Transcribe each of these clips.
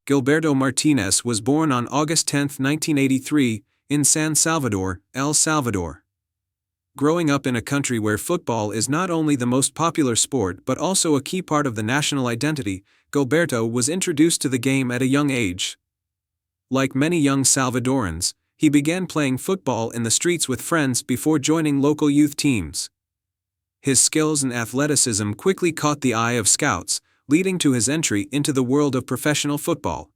Gilberto Martínez was born on August 10, 1983, in San Salvador, El Salvador. Growing up in a country where football is not only the most popular sport but also a key part of the national identity, Gilberto was introduced to the game at a young age. Like many young Salvadorans, he began playing football in the streets with friends before joining local youth teams. His skills and athleticism quickly caught the eye of scouts, leading to his entry into the world of professional football.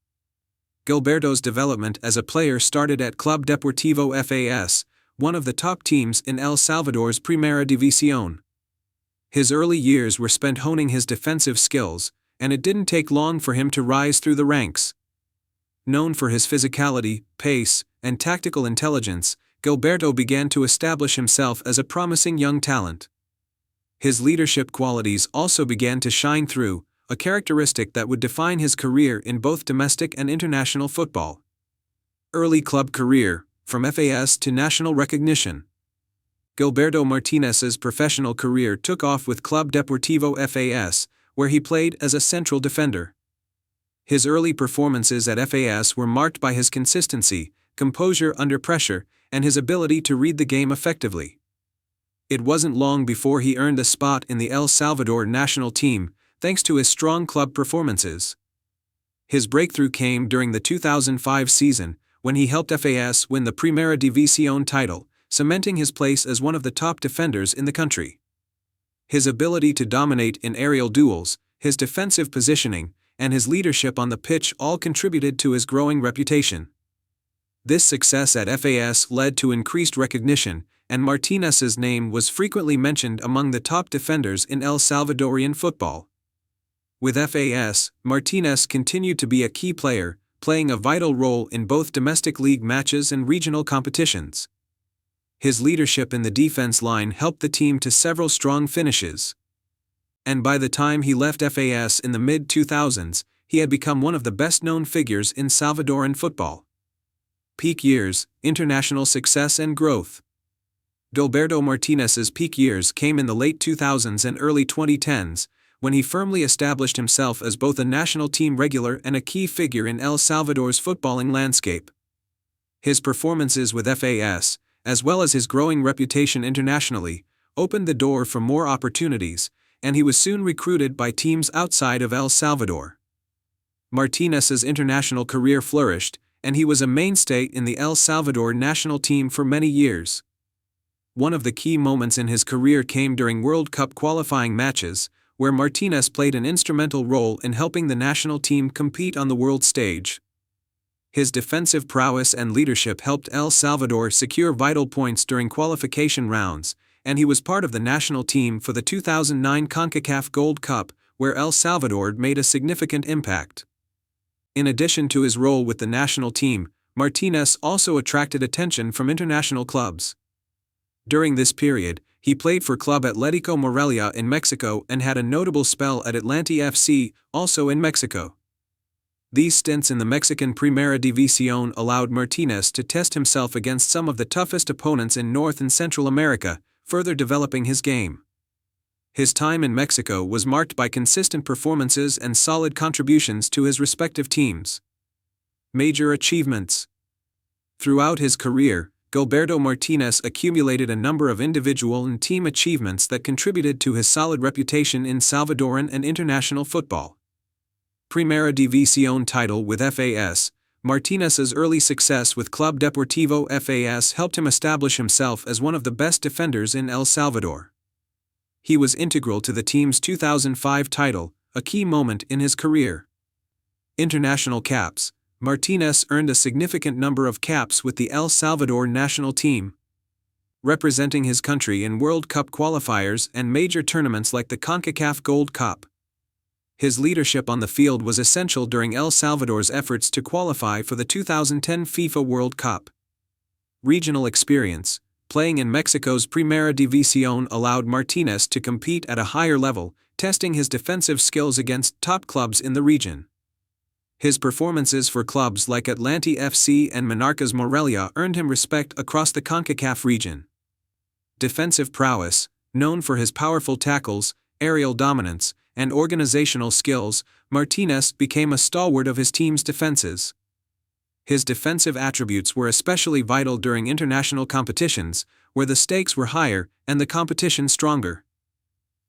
Gilberto's development as a player started at Club Deportivo FAS, one of the top teams in El Salvador's Primera División. His early years were spent honing his defensive skills, and it didn't take long for him to rise through the ranks. Known for his physicality, pace, and tactical intelligence, Gilberto began to establish himself as a promising young talent. His leadership qualities also began to shine through, a characteristic that would define his career in both domestic and international football. Early club career, from FAS to national recognition. Gilberto Martínez's professional career took off with Club Deportivo FAS, where he played as a central defender. His early performances at FAS were marked by his consistency, composure under pressure, and his ability to read the game effectively. It wasn't long before he earned a spot in the El Salvador national team, thanks to his strong club performances. His breakthrough came during the 2005 season, when he helped FAS win the Primera División title, cementing his place as one of the top defenders in the country. His ability to dominate in aerial duels, his defensive positioning, and his leadership on the pitch all contributed to his growing reputation. This success at FAS led to increased recognition, and Martínez's name was frequently mentioned among the top defenders in El Salvadorian football. With FAS, Martínez continued to be a key player, playing a vital role in both domestic league matches and regional competitions. His leadership in the defense line helped the team to several strong finishes. And by the time he left FAS in the mid-2000s, he had become one of the best-known figures in Salvadoran football. Peak years, international success and growth. Gilberto Martínez's peak years came in the late 2000s and early 2010s, when he firmly established himself as both a national team regular and a key figure in El Salvador's footballing landscape. His performances with FAS, as well as his growing reputation internationally, opened the door for more opportunities, and he was soon recruited by teams outside of El Salvador. Martínez's international career flourished, and he was a mainstay in the El Salvador national team for many years. One of the key moments in his career came during World Cup qualifying matches, where Martínez played an instrumental role in helping the national team compete on the world stage. His defensive prowess and leadership helped El Salvador secure vital points during qualification rounds, and he was part of the national team for the 2009 CONCACAF Gold Cup, where El Salvador made a significant impact. In addition to his role with the national team, Martínez also attracted attention from international clubs. During this period, he played for Club Atlético Morelia in Mexico and had a notable spell at Atlante FC, also in Mexico. These stints in the Mexican Primera División allowed Martínez to test himself against some of the toughest opponents in North and Central America, further developing his game. His time in Mexico was marked by consistent performances and solid contributions to his respective teams. Major achievements. Throughout his career, Gilberto Martínez accumulated a number of individual and team achievements that contributed to his solid reputation in Salvadoran and international football. Primera División title with FAS. Martínez's early success with Club Deportivo FAS helped him establish himself as one of the best defenders in El Salvador. He was integral to the team's 2005 title, a key moment in his career. International caps. Martínez earned a significant number of caps with the El Salvador national team, representing his country in World Cup qualifiers and major tournaments like the CONCACAF Gold Cup. His leadership on the field was essential during El Salvador's efforts to qualify for the 2010 FIFA World Cup. Regional experience. Playing in Mexico's Primera División allowed Martínez to compete at a higher level, testing his defensive skills against top clubs in the region. His performances for clubs like Atlante FC and Monarcas Morelia earned him respect across the CONCACAF region. Defensive prowess. Known for his powerful tackles, aerial dominance, and organizational skills, Martínez became a stalwart of his team's defenses. His defensive attributes were especially vital during international competitions, where the stakes were higher and the competition stronger.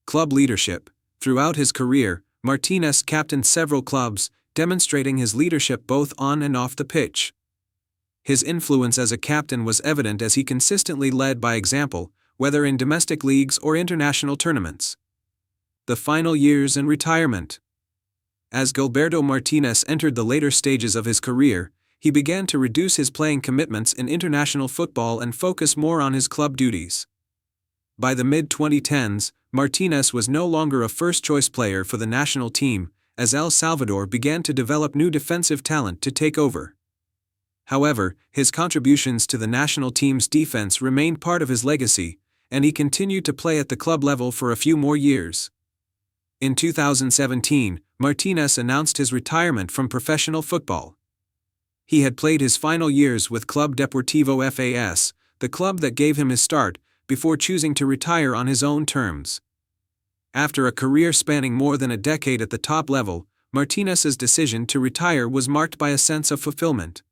Club leadership. Throughout his career, Martínez captained several clubs, demonstrating his leadership both on and off the pitch. His influence as a captain was evident as he consistently led by example, whether in domestic leagues or international tournaments. The final years and retirement. As Gilberto Martínez entered the later stages of his career, he began to reduce his playing commitments in international football and focus more on his club duties. By the mid-2010s, Martínez was no longer a first-choice player for the national team, as El Salvador began to develop new defensive talent to take over. However, his contributions to the national team's defense remained part of his legacy, and he continued to play at the club level for a few more years. In 2017, Martínez announced his retirement from professional football. He had played his final years with Club Deportivo FAS, the club that gave him his start, before choosing to retire on his own terms. After a career spanning more than a decade at the top level, Martínez's decision to retire was marked by a sense of fulfillment.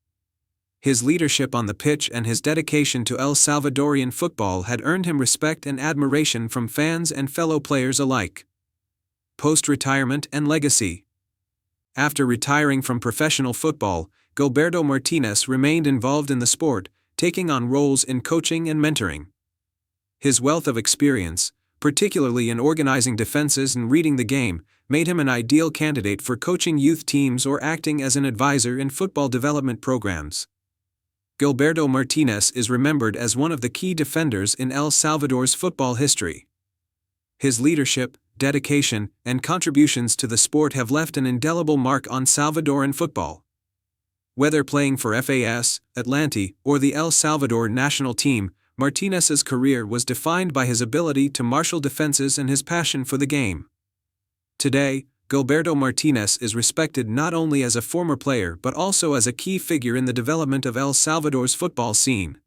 His leadership on the pitch and his dedication to El Salvadorian football had earned him respect and admiration from fans and fellow players alike. Post-retirement and legacy. After retiring from professional football, Gilberto Martínez remained involved in the sport, taking on roles in coaching and mentoring. His wealth of experience, particularly in organizing defenses and reading the game, made him an ideal candidate for coaching youth teams or acting as an advisor in football development programs. Gilberto Martínez is remembered as one of the key defenders in El Salvador's football history. His leadership, dedication, and contributions to the sport have left an indelible mark on Salvadoran football. Whether playing for FAS, Atlante, or the El Salvador national team, Martínez's career was defined by his ability to marshal defenses and his passion for the game. Today, Gilberto Martínez is respected not only as a former player but also as a key figure in the development of El Salvador's football scene.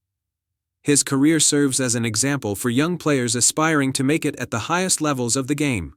His career serves as an example for young players aspiring to make it at the highest levels of the game.